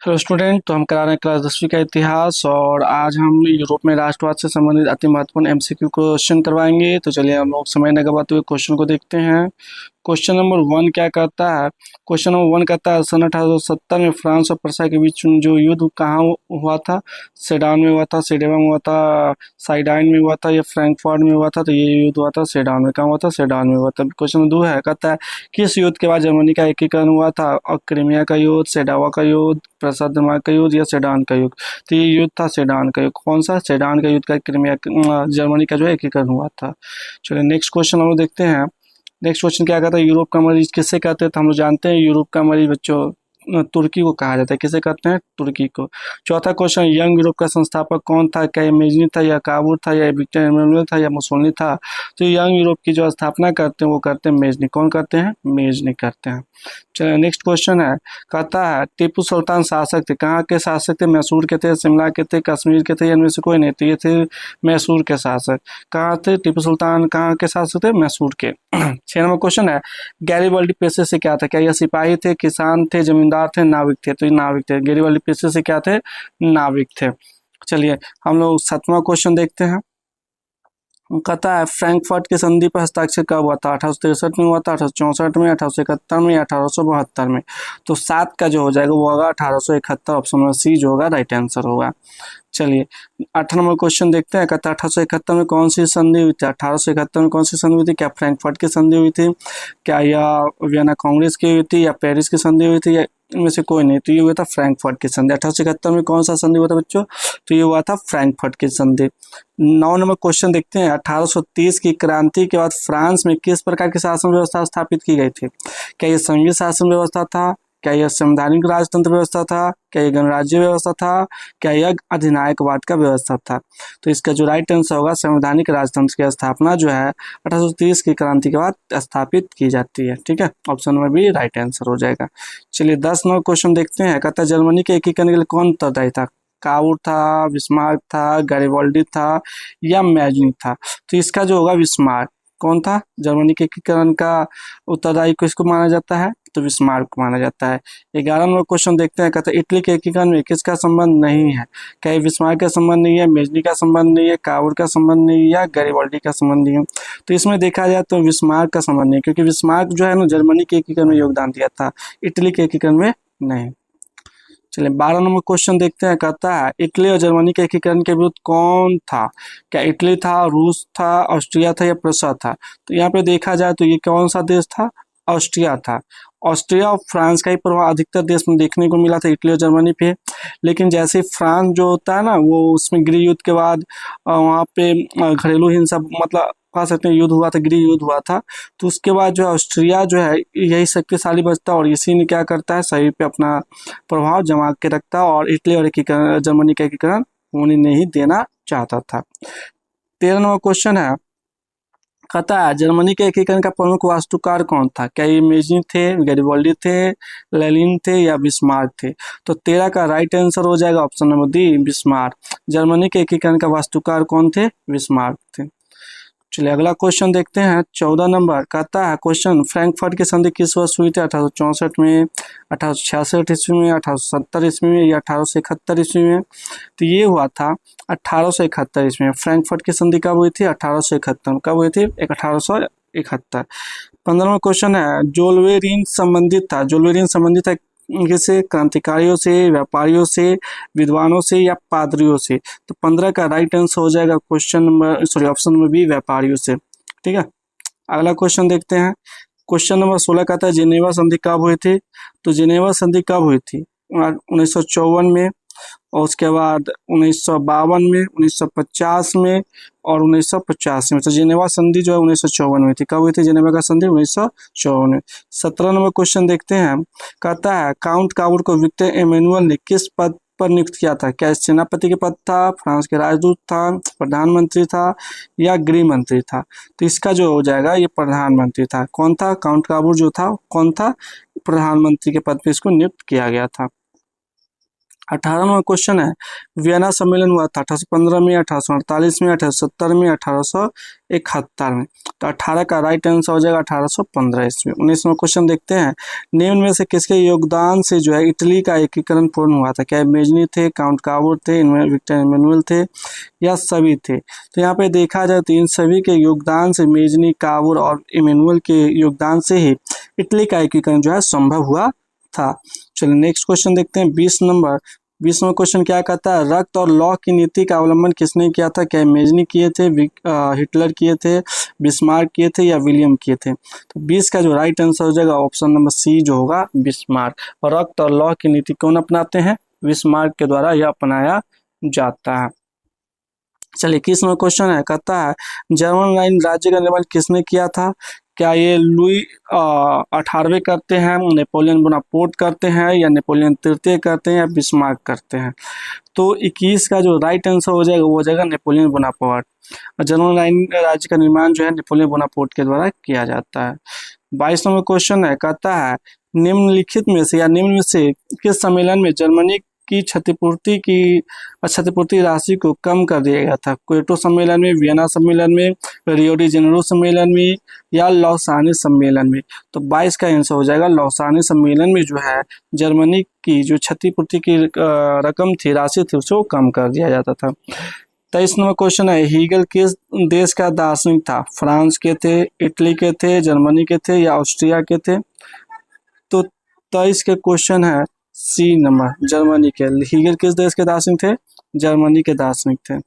Hello student, तो हम करा रहे हैं क्लास 10वीं का इतिहास और आज हम यूरोप में राष्ट्रवाद से संबंधित अति महत्वपूर्ण एमसीक्यू क्वेश्चन करवाएंगे। तो चलिए हम लोग समय न गवाते हुए क्वेश्चन को देखते हैं। क्वेश्चन नंबर 1 क्या कहता है? क्वेश्चन नंबर 1 कहता है सन 1870 में फ्रांस और प्रसा के बीच जो युद्ध कहाँ हुआ था? सेडान में हुआ था, सेडेवा में हुआ था, साइडाइन में हुआ था या फ्रैंकफर्ट में हुआ था? तो ये युद्ध हुआ था सेडान में। कहाँ हुआ था? सेडान में हुआ था। क्वेश्चन नंबर 2 है, कहता है किस युद्ध के बाद जर्मनी का एकीकरण हुआ था? और क्रीमिया का युद्ध, सेडावा का युद्ध, प्रसाद का युद्ध या सेडान का युद्ध? तो ये युद्ध था सेडान का युद्ध। कौन सा? सेडान का युद्ध का क्रीमिया जर्मनी का जो है एकीकरण हुआ था। चलिए नेक्स्ट क्वेश्चन हम लोग देखते हैं। नेक्स्ट क्वेश्चन क्या कहता है? यूरोप का मरीज किसे कहते हैं? तो हम लोग जानते हैं यूरोप का मरीज बच्चों तुर्की को कहा जाता है। किसे कहते हैं? तुर्की को। चौथा क्वेश्चन, यंग यूरोप का संस्थापक कौन था? क्या ये मेजनी था या काबूल था या विक्टर एमेनुएल था या मुसोलिनी था? तो यंग यूरोप की जो स्थापना करते हैं वो करते हैं मेजनी। कौन करते हैं? मेजनी करते हैं। चलिए नेक्स्ट क्वेश्चन है, कहता है टीपू सुल्तान शासक थे। कहाँ के शासक थे? मैसूर के थे, शिमला के थे, कश्मीर के थे या इनमें से कोई नहीं? तो ये थे मैसूर के शासक। कहाँ थे टीपू सुल्तान? कहाँ के शासक थे? मैसूर के। 6 नंबर क्वेश्चन है, गैरीबल्डी पेशे से क्या था? क्या यह सिपाही थे, किसान थे, जमींदार थे, नाविक थे? तो ये नाविक थे। गैरीबल्डी पेशे से क्या थे? नाविक थे। चलिए हम लोग 7वां क्वेश्चन देखते हैं। कहता है फ्रैंकफर्ट की संधि पर हस्ताक्षर कब हुआ था? 1863 में हुआ था, 1864 में, 1871 में या 1872 में? तो 7 का जो हो जाएगा वो होगा 1871। ऑप्शन नंबर सी जो होगा राइट आंसर होगा। चलिए 8 नंबर क्वेश्चन देखते हैं। कहता है 1871 में कौन सी संधि हुई थी? 1871 में कौन सी संधि हुई थी? क्या फ्रैंकफर्ट की संधि हुई थी, क्या यह वियना कांग्रेस की हुई थी या पेरिस की संधि हुई थी या इनमें से कोई नहीं? तो ये हुआ था फ्रैंकफर्ट की संधि। 1871 में कौन सा संधि हुआ था बच्चों? तो ये हुआ था फ्रैंकफर्ट की संधि। 9 नंबर क्वेश्चन देखते हैं। 1830 की क्रांति के बाद फ्रांस में किस प्रकार की शासन व्यवस्था स्थापित की गई थी? क्या ये संघीय शासन व्यवस्था था, क्या यह संवैधानिक राजतंत्र व्यवस्था था, क्या यह गणराज्य व्यवस्था था, क्या यह अधिनायकवाद का व्यवस्था था? तो इसका जो राइट आंसर होगा संवैधानिक राजतंत्र की स्थापना जो है 1830 की क्रांति के बाद स्थापित की जाती है। ठीक है, ऑप्शन में भी राइट आंसर हो जाएगा। चलिए 10 नंबर क्वेश्चन देखते हैं। कहता है जर्मनी के एकीकरण के लिए कौन उत्तरदायी था? काउर था, बिस्मार्क था, गैरिबाल्डी था या मैजनी था? तो इसका जो होगा बिस्मार्क। कौन था? जर्मनी के एकीकरण का उत्तरदायी किसको माना जाता है? तो बिस्मार्क को माना जाता है। 11 नंबर क्वेश्चन देखते हैं। कहते हैं इटली के एकीकरण में किसका संबंध नहीं है? क्या ये बिस्मार्क का संबंध नहीं है, मेजनी का संबंध नहीं है, काउर का संबंध नहीं है या गैरिबाल्डी का संबंध नहीं है? तो इसमें देखा जाए तो बिस्मार्क का संबंध नहीं है, क्योंकि बिस्मार्क जो है ना जर्मनी के एकीकरण में योगदान दिया था, इटली के एकीकरण में नहीं। चलिए 12 नंबर क्वेश्चन देखते हैं। कहता है इटली और जर्मनी के एकीकरण के विरुद्ध कौन था? क्या इटली था, रूस था, ऑस्ट्रिया था या प्रूसिया था? तो यहाँ पे देखा जाए तो ये कौन सा देश था? ऑस्ट्रिया था। ऑस्ट्रिया और फ्रांस का ही प्रभाव अधिकतर देश में देखने को मिला था इटली और जर्मनी पे। लेकिन जैसे फ्रांस जो होता है ना वो उसमें गृह युद्ध के बाद वहाँ पे घरेलू हिंसा मतलब कह सकते हैं युद्ध हुआ था, गृह युद्ध हुआ था। तो उसके बाद जो है ऑस्ट्रिया जो है यही शक्तिशाली बचता और इसी ने क्या करता है सही पे अपना प्रभाव जमा के रखता है और इटली और एकीकरण जर्मनी का एकीकरण होने नहीं देना चाहता था। 13 नंबर क्वेश्चन है। कहता है जर्मनी के एकीकरण का प्रमुख वास्तुकार कौन था? क्या ये मेजनी थे, गैरिबाल्डी थे, लेनिन थे या बिस्मार्क थे? तो 13 का राइट आंसर हो जाएगा option number D Bismarck. Germany के एकीकरण का वास्तुकार कौन थे? बिस्मार्क थे। चलिए अगला क्वेश्चन देखते हैं। 14 नंबर कहता है क्वेश्चन फ्रैंकफर्ट की संधि किस वर्ष हुई थी? 1864 में, 1866 ईस्वी में, 1870 ईस्वी में या 1871 ईस्वी में? तो ये हुआ था 1871 ईस्वी में। फ्रैंकफर्ट की संधि कब हुई थी? 1871। कब हुई थी? 1871। 15वां क्वेश्चन है जोल्वेरिन संबंधित था। जोल्वेरिन संबंधित है किससे? क्रांतिकारियों से, व्यापारियों से, विद्वानों से या पादरियों से? तो 15 का राइट आंसर हो जाएगा ऑप्शन नंबर बी व्यापारियों से। ठीक है, अगला क्वेश्चन देखते हैं। क्वेश्चन नंबर 16 कहता है जिनेवा संधि कब हुई थी? तो जिनेवा संधि कब हुई थी? 1954 में और उसके बाद 1952 में, 1950 में और 1985 में। तो जिनेवा संधि जो है 1954 में थी। कब हुई थी जिनेवा का संधि? 1954 में। 17 नंबर क्वेश्चन देखते हैं। कहता है काउंट काबूर को विक्टर एमेनुअल ने किस पद पर नियुक्त किया था? क्या सेनापति के पद था, फ्रांस के राजदूत था, प्रधानमंत्री था या गृह मंत्री था? तो इसका जो हो जाएगा ये प्रधानमंत्री था। कौन था? काउंट काबूर जो था कौन था? प्रधानमंत्री के पद पर इसको नियुक्त किया गया था। 18वां क्वेश्चन है, वियना सम्मेलन हुआ था 1815 में, 1848 में, 1870 में, 1871 में। तो 18 का राइट आंसर हो जाएगा 1815 ईस्वी। 19वां क्वेश्चन देखते हैं, निम्न में से किसके योगदान से जो है इटली का एकीकरण पूर्ण हुआ था? क्या मेजनी थे, काउंट काबूर थे, विक्टर इमैनुअल थे, या सभी थे? तो यहाँ पे देखा जाए तो इन सभी के योगदान से, मेजनी, काबूर और इमैनुअल के योगदान से ही इटली का एकीकरण जो है संभव हुआ था। चलिए नेक्स्ट क्वेश्चन देखते हैं, 20वां क्वेश्चन क्या कहता है, रक्त और लौह की नीति का अवलंबन किसने किया था? क्या मेजनी किए थे, हिटलर किए थे, बिस्मार्क किए थे, या विलियम किए थे? तो 20 का जो राइट आंसर हो जाएगा ऑप्शन नंबर सी जो होगा, बिस्मार्क। और रक्त और लौह की नीति कौन अपनाते हैं? बिस्मार्क के द्वारा यह अपनाया जाता है। चलिए 21वां क्वेश्चन है, कहता है जर्मन लाइन राज्य का निर्माण किसने किया था? क्या ये लुई 18वें करते हैं, नेपोलियन बोनापार्ट करते हैं, या नेपोलियन तृतीय करते हैं, या बिस्मार्क करते हैं? तो 21 का जो राइट आंसर हो जाएगा वो हो जाएगा नेपोलियन बोनापार्ट। जर्मन लाइन राज्य का निर्माण जो है नेपोलियन बोनापार्ट के द्वारा किया जाता है। 22 नंबर क्वेश्चन है, कहता है निम्नलिखित में से या निम्न में से किस सम्मेलन में जर्मनी की क्षतिपूर्ति राशि को कम कर दिया गया था? क्योटो सम्मेलन में, वियना सम्मेलन में, रियो डी जेनेरो सम्मेलन में, या लौसानी सम्मेलन में? तो 22 का आंसर हो जाएगा लौसानी सम्मेलन में जो है जर्मनी की जो क्षतिपूर्ति की रकम थी, राशि थी, उसको कम कर दिया जाता था। 23 नंबर क्वेश्चन है, हीगल किस देश का दार्शनिक था? फ्रांस के थे, इटली के थे, जर्मनी के थे, या ऑस्ट्रिया के थे? तो 23 के क्वेश्चन है सी नंबर, जर्मनी के। हीगल किस देश के दार्शनिक थे? जर्मनी के दार्शनिक थे।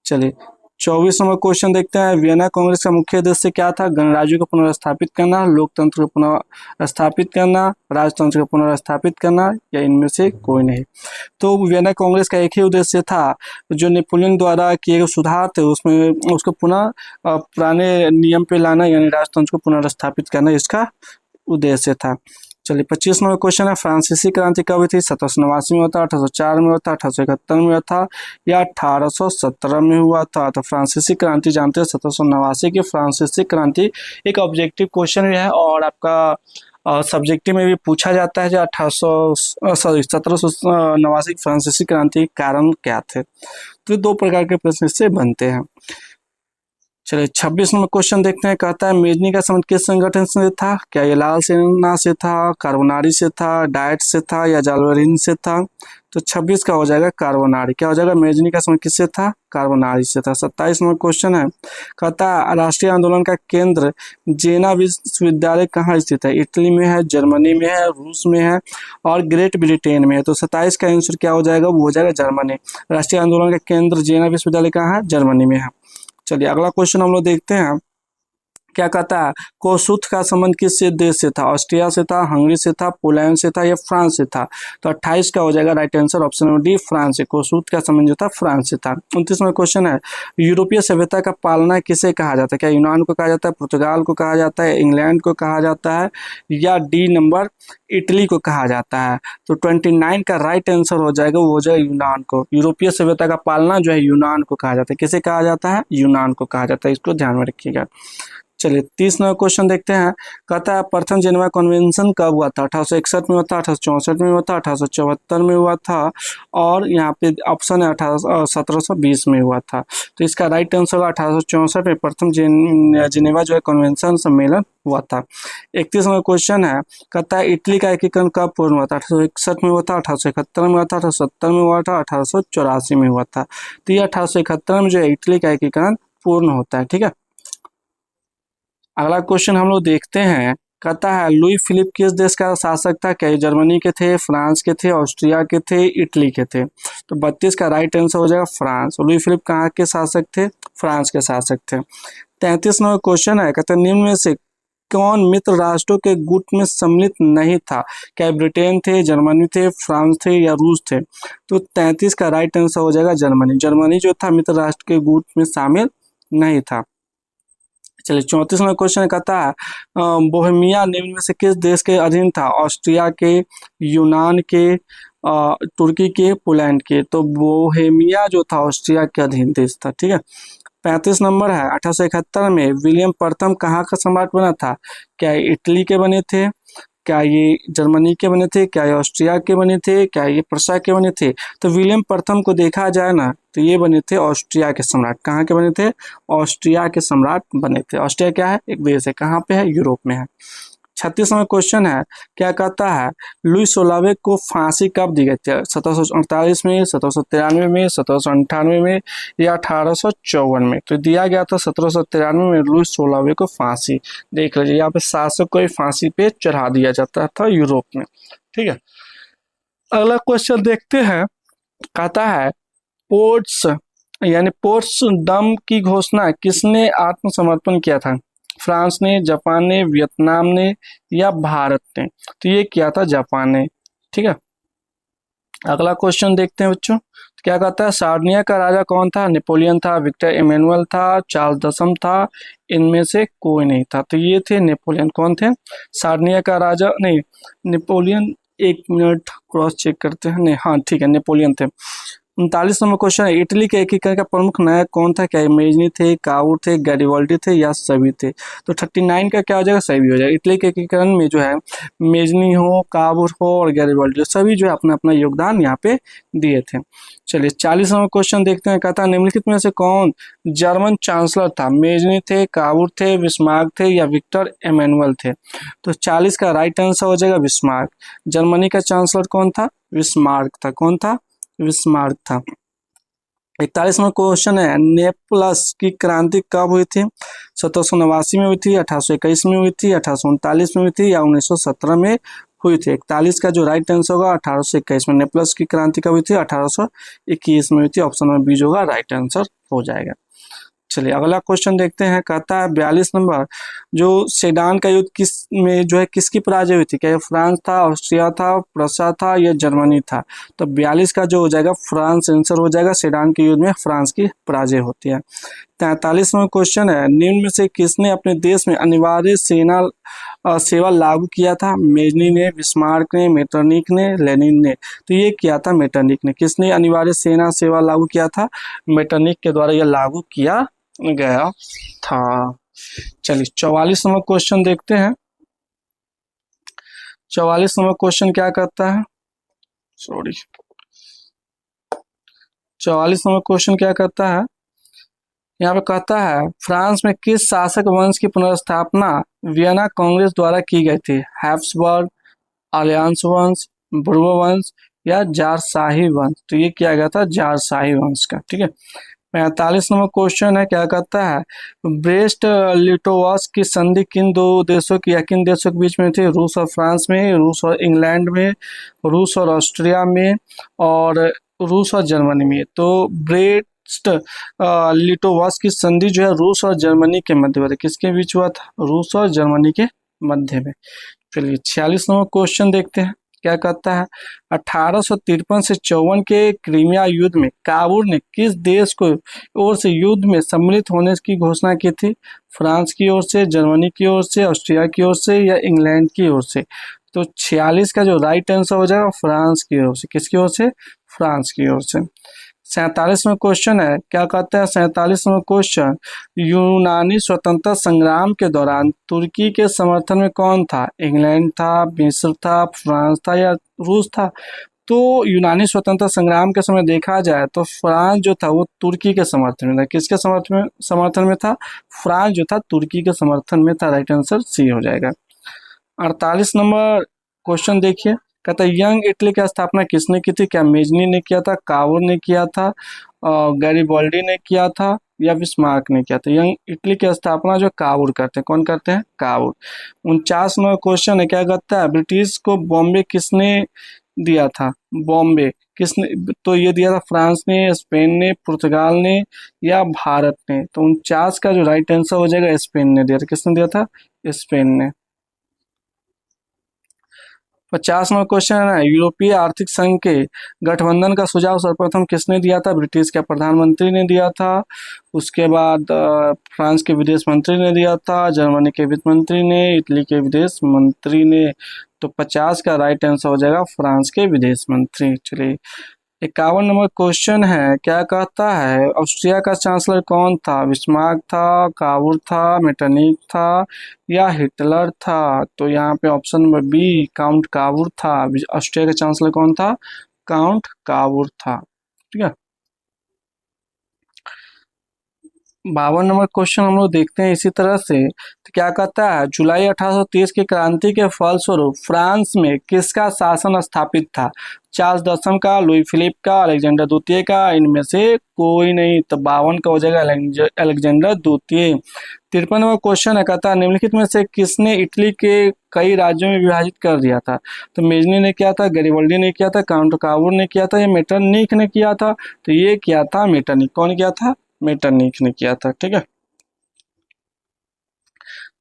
चलिए 24 नंबर क्वेश्चन देखते हैं, वियना कांग्रेस का मुख्य उद्देश्य क्या था? गणराज्य को पुनर्स्थापित करना, लोकतंत्र को पुनर्स्थापित करना, राजतंत्र को पुनर्स्थापित करना, या इनमें से कोई नहीं? तो वियना कांग्रेस का एक ही उद्देश्य था, जो नेपोलियन द्वारा किए गए सुधार थे उसमें उसको पुनः पुराने नियम पे लाना, यानी राजतंत्र को पुनर्स्थापित करना इसका उद्देश्य था। चलिए 25 नंबर क्वेश्चन है, फ्रांसीसी क्रांति कब हुई थी? 1789 में हुआ था, 1804 में हुआ था, 1871 में हुआ था, या 1817 में हुआ था? तो फ्रांसीसी क्रांति जानते हैं 1789 की फ्रांसीसी क्रांति एक ऑब्जेक्टिव क्वेश्चन भी है और आपका सब्जेक्टिव में भी पूछा जाता है जो 1789 फ्रांसीसी क्रांति के कारण क्या थे। तो 2 प्रकार के प्रश्न इससे बनते हैं। चलिए 26 नंबर क्वेश्चन देखते हैं, कहता है मेजनी का संबंध किस संगठन से था? क्या ये लाल सेना से था, कार्बोनारी से था, डाइट से था, या जालवरिन से था? तो 26 का हो जाएगा कार्बोनारी। क्या हो जाएगा? मेजनी का संबंध किससे था? कार्बोनारी से था। 27 नंबर क्वेश्चन है, कहता है राष्ट्रीय आंदोलन का केंद्र जेना विश्वविद्यालय कहाँ स्थित है? इटली में है, जर्मनी में है, रूस में है, और ग्रेट ब्रिटेन में है? तो 27 का आंसर क्या हो जाएगा? वो हो जाएगा जर्मनी। राष्ट्रीय आंदोलन का केंद्र जेना विश्वविद्यालय कहाँ है? जर्मनी में है। चलिए अगला क्वेश्चन हम लोग देखते हैं, क्या कहता है कोसुथ का संबंध किस देश से था? ऑस्ट्रिया से था, हंगरी से था, पोलैंड से था, या फ्रांस से था? तो 28 का हो जाएगा right answer option number D, France से। कोसुथ का संबंध जो था फ्रांस से था। 29वां क्वेश्चन है, यूरोपीय सभ्यता का पालना किसे कहा जाता है? क्या यूनान को कहा जाता है, पुर्तगाल को कहा जाता है, इंग्लैंड को कहा जाता है, या डी नंबर इटली को कहा जाता है? तो 29 का राइट आंसर हो जाएगा, वो हो जाएगा यूनान को। यूरोपीय सभ्यता का पालना जो है यूनान को कहा जाता है। किसे कहा जाता है? यूनान को कहा जाता है, इसको ध्यान में रखिएगा। चलिए 30 नंबर क्वेश्चन देखते हैं, कहता है प्रथम जेनेवा कन्वेंशन कब हुआ था? 1861 में हुआ था, 1864 में हुआ था, 1874 में हुआ था, और यहाँ पे ऑप्शन है 1720 में हुआ था। तो इसका राइट आंसर होगा 1864 में प्रथम जेनेवा जो है कन्वेंशन सम्मेलन हुआ था। 31 नंबर क्वेश्चन है, कहता है इटली का एकीकरण कब पूर्ण हुआ था? 1861 में हुआ था, 1871 में हुआ था, 1870 में हुआ था, 1884 में हुआ था? तो ये 1871 में जो है इटली का एकीकरण पूर्ण होता है। ठीक है, अगला क्वेश्चन हम लोग देखते हैं, कहता है लुई फिलिप किस देश का शासक था? क्या जर्मनी के थे, फ्रांस के थे, ऑस्ट्रिया के थे, इटली के थे? तो 32 का राइट आंसर हो जाएगा फ्रांस। लुई फिलिप कहाँ के शासक थे? फ्रांस के शासक थे। 33 नंबर क्वेश्चन है, कहते हैं निम्न में से कौन मित्र राष्ट्रों के गुट में सम्मिलित नहीं था? क्या ब्रिटेन थे, जर्मनी थे, फ्रांस थे, या रूस थे? तो 33 का राइट आंसर हो जाएगा जर्मनी। जर्मनी जो था मित्र राष्ट्र के गुट में शामिल नहीं था। चलिए 34 नंबर क्वेश्चन कहता है बोहेमिया निम्न में से किस देश के अधीन था? ऑस्ट्रिया के, यूनान के, तुर्की के, पोलैंड के? तो बोहेमिया जो था ऑस्ट्रिया के अधीन देश था। ठीक है, 35 नंबर है, 1871 में विलियम प्रथम कहाँ का सम्राट बना था? क्या इटली के बने थे, क्या ये जर्मनी के बने थे, क्या ये ऑस्ट्रिया के बने थे, क्या ये प्रसा के बने थे? तो विलियम प्रथम को देखा जाए ना तो ये बने थे ऑस्ट्रिया के सम्राट। कहाँ के बने थे? ऑस्ट्रिया के सम्राट बने थे। ऑस्ट्रिया क्या है? एक देश है। कहाँ पे है? यूरोप में है। 36वां क्वेश्चन है, क्या कहता है लुई 16वें को फांसी कब दी गई थी? 1748 में, 1793 में, 1798 में या 1854 में? तो दिया गया था 1793 में लुई 16वें को फांसी। देख लीजिए यहाँ पे शासक को फांसी पे चढ़ा दिया जाता था यूरोप में। ठीक है, अगला क्वेश्चन देखते हैं। कहता है पोर्ट्स यानी पोट्सडम की घोषणा किसने आत्मसमर्पण किया था? फ्रांस ने, जापान ने, वियतनाम ने या भारत ने? तो ये किया था जापान ने। ठीक है, अगला क्वेश्चन देखते हैं बच्चों। क्या कहता है सार्डिनिया का राजा कौन था? नेपोलियन था, विक्टर इमैनुअल था, चार्ल्स दसम था, इनमें से कोई नहीं था। तो ये थे नेपोलियन। कौन थे? सार्डिनिया का राजा नहीं, नेपोलियन। एक मिनट क्रॉस चेक करते हैं। नहीं, हाँ ठीक है, नेपोलियन थे। 39 नंबर क्वेश्चन है, इटली के एकीकरण का प्रमुख नायक कौन था? क्या मेजनी थे, काउर थे, गैरिबाल्डी थे या सभी थे? तो 39 का क्या हो जाएगा? सभी हो जाएगा। इटली के एकीकरण में जो है मेजनी हो, काबुर हो और गैरिबाल्डी हो, सभी जो है अपना अपना योगदान यहाँ पे दिए थे। चलिए 40 नंबर क्वेश्चन देखते हैं। कहता है निम्नलिखित में से कौन जर्मन चांसलर था? मेजनी थे, काबुर थे, बिस्मार्क थे या विक्टर इमैनुअल थे? तो 40 का राइट आंसर हो जाएगा बिस्मार्क। जर्मनी का चांसलर कौन था? बिस्मार्क था। कौन था? बिस्मार्क था। 41वां क्वेश्चन है, नेपल्स की क्रांति कब हुई थी? 1789 में हुई थी, 1821 में हुई थी, 1839 में हुई थी या 1917 में हुई थी? 41 का जो राइट आंसर होगा 1821 में। नेपल्स की क्रांति कब हुई थी? 1821 में हुई थी। ऑप्शन नंबर बी जो होगा राइट आंसर हो जाएगा। चलिए अगला क्वेश्चन देखते हैं। कहता है 42 नंबर, जो सेडान का युद्ध किस में जो है किसकी पराजय हुई थी? क्या ये फ्रांस था, ऑस्ट्रिया था, प्रसा था या जर्मनी था? तो 42 का जो हो जाएगा फ्रांस आंसर हो जाएगा। सेडान के युद्ध में फ्रांस की पराजय होती है। 43वां क्वेश्चन है, निम्न में से किसने अपने देश में अनिवार्य सेवा लागू किया था? मेजनी ने, बिस्मार्क ने, मेटरनिक ने, लेनिन ने? तो ये किया था मेटरनिक ने। किसने अनिवार्य सेना सेवा लागू किया था? मेटरनिक के द्वारा यह लागू किया गया था। चलिए 44 नंबर क्वेश्चन देखते हैं। 44 नंबर क्वेश्चन क्या करता है? 44 नंबर क्वेश्चन क्या करता है? यहाँ पे कहता है फ्रांस में किस शासक वंश की पुनर्स्थापना वियना कांग्रेस द्वारा की गई थी? हैब्सबर्ग, अलियांस वंश, बुर्बो वंश या जारशाही वंश? तो ये किया गया था जारशाही वंश का। ठीक है, 45 नंबर क्वेश्चन है। क्या कहता है ब्रेस्ट लिटोवस्क की संधि किन दो देशों की या किन देशों के बीच में थी? रूस और फ्रांस में, रूस और इंग्लैंड में, रूस और ऑस्ट्रिया में और रूस और जर्मनी में? तो ब्रेस्ट लिटोवस्क की संधि जो है रूस और जर्मनी के मध्य हुआ था। किसके बीच हुआ था? रूस और जर्मनी के मध्य में। चलिए 46 नंबर क्वेश्चन देखते हैं। क्या कहता है 1853 से 54 के क्रीमिया युद्ध में काबुल ने किस देश को ओर से युद्ध में सम्मिलित होने की घोषणा की थी? फ्रांस की ओर से, जर्मनी की ओर से, ऑस्ट्रिया की ओर से या इंग्लैंड की ओर से? तो 46 का जो राइट आंसर हो जाएगा फ्रांस की ओर से। किसकी ओर से? फ्रांस की ओर से। 47वां क्वेश्चन है। क्या कहते हैं 47वां क्वेश्चन, यूनानी स्वतंत्रता संग्राम के दौरान तुर्की के समर्थन में कौन था? इंग्लैंड था, मिस्र था, फ्रांस था या रूस था? तो यूनानी स्वतंत्रता संग्राम के समय देखा जाए तो फ्रांस जो था वो तुर्की के समर्थन में था। किसके समर्थन में था? फ्रांस जो था तुर्की के समर्थन में था। राइट आंसर सी हो जाएगा। 48 नंबर क्वेश्चन देखिए। कहता है यंग इटली की स्थापना किसने की थी? क्या मेजनी ने किया था, कावूर ने किया था, गैरिबाल्डी ने किया था या बिस्मार्क ने किया था? यंग इटली की स्थापना जो कावूर करते हैं। कौन करते हैं? कावूर। 49 नंबर क्वेश्चन है। क्या कहता है ब्रिटिश को बॉम्बे किसने दिया था? बॉम्बे किसने? तो ये दिया था फ्रांस ने, स्पेन ने, पुर्तगाल ने या भारत ने? तो 49 का जो राइट आंसर हो जाएगा स्पेन ने दिया था। किसने दिया था? स्पेन ने। 50 नंबर क्वेश्चन है ना, यूरोपीय आर्थिक संघ के गठबंधन का सुझाव सर्वप्रथम किसने दिया था? ब्रिटिश के प्रधानमंत्री ने दिया था, उसके बाद फ्रांस के विदेश मंत्री ने दिया था, जर्मनी के वित्त मंत्री ने, इटली के विदेश मंत्री ने? तो 50 का राइट आंसर हो जाएगा फ्रांस के विदेश मंत्री। चलिए 51 नंबर क्वेश्चन है, क्या कहता है ऑस्ट्रिया का चांसलर कौन था? बिस्मार्क था, कावूर था, मेटरनिक था या हिटलर था? तो यहाँ पे option number B count Cavour था। ऑस्ट्रिया का चांसलर कौन था? काउंट कावूर था। ठीक है। 52 नंबर क्वेश्चन हम लोग देखते हैं इसी तरह से। तो क्या कहता है जुलाई 1830 की क्रांति के फलस्वरूप फ्रांस में किसका शासन स्थापित था? चार्ल्स दसम का, लुई फिलिप का, अलेक्जेंडर द्वितीय का, इनमें से कोई नहीं। तो 52 का हो जाएगा अलेक्जेंडर द्वितीय। 53 नंबर क्वेश्चन है, कहता है निम्नलिखित में से किसने इटली के कई राज्यों में विभाजित कर दिया था? तो मेजनी ने किया था, गैरिबल्डी ने किया था, काउंट कावूर ने किया था या मेटरनिक ने किया था? तो ये किया था मेटरनिक। कौन किया था? मेटरनिक ने किया था। ठीक है।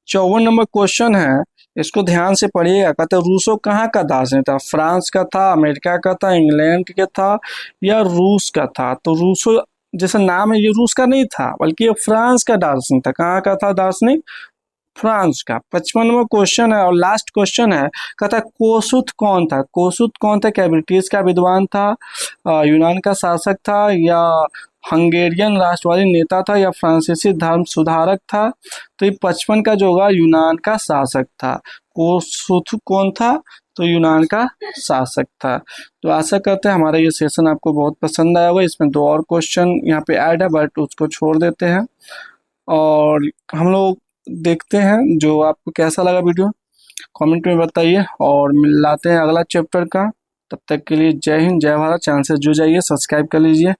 54 नंबर क्वेश्चन है, इसको ध्यान से पढ़िएगा। कहते हैं रूसो कहाँ का दार्शनिक था? फ्रांस का था, अमेरिका का था, इंग्लैंड का था या रूस का था? तो रूसो जैसा नाम है, ये रूस का नहीं था बल्कि ये फ्रांस का दार्शनिक था। कहाँ का था दार्शनिक? फ्रांस का। 55 नंबर क्वेश्चन है और लास्ट क्वेश्चन है, कहता है कोसुत कौन था? कोसुत कौन था? क्या ब्रिटिश का विद्वान था, यूनान का शासक था या हंगेरियन राष्ट्रवादी नेता था या फ्रांसीसी धर्म सुधारक था? तो ये 55 का जो होगा यूनान का शासक था। कोसुत कौन था? तो यूनान का शासक था। तो आशा करते हैं हमारा ये सेशन आपको बहुत पसंद आया होगा। इसमें दो और क्वेश्चन यहाँ पे ऐड है बट उसको छोड़ देते हैं और हम लोग देखते हैं जो आपको कैसा लगा वीडियो कमेंट में बताइए और मिलाते हैं अगला चैप्टर का। तब तक के लिए जय हिंद, जय भारत। चैनल से जुड़ जाइए, सब्सक्राइब कर लीजिए।